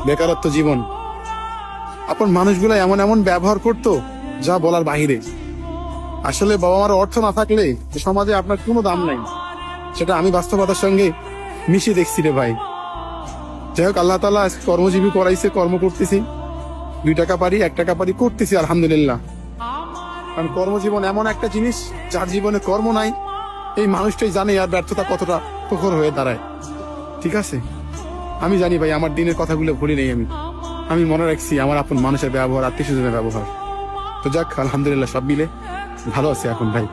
বেকারত্ব জীবন। আপন মানুষগুলো এমন এমন ব্যবহার করতো যা বলার বাহিরে। আসলে বাবা মার অর্থ না থাকলে সমাজে আপনার কোনো দাম নাই, সেটা আমি বাস্তবতার সঙ্গে মিশিয়ে দেখছি রে ভাই। যাই হোক, আল্লাহ তাআলা আজকে কর্মজীবী করাইছে, কর্ম করতেছি, 2 টাকা পারি 1 টাকা পারি করতেছি আলহামদুলিল্লাহ। কারণ কর্মজীবন এমন একটা জিনিস, যার জীবনে কর্ম নাই এই মানুষটাই জানে আর ব্যর্থতা কতটা প্রখর হয়ে দাঁড়ায়। ঠিক আছে, আমি জানি ভাই, আমার দিনের কথাগুলো ভুলি নেই। আমি মনে রাখছি আমার আপন মানুষের ব্যবহার, আত্মীয় স্বজনের ব্যবহার। তো যাক, আলহামদুলিল্লাহ সব মিলে ভালো আছি এখন ভাই।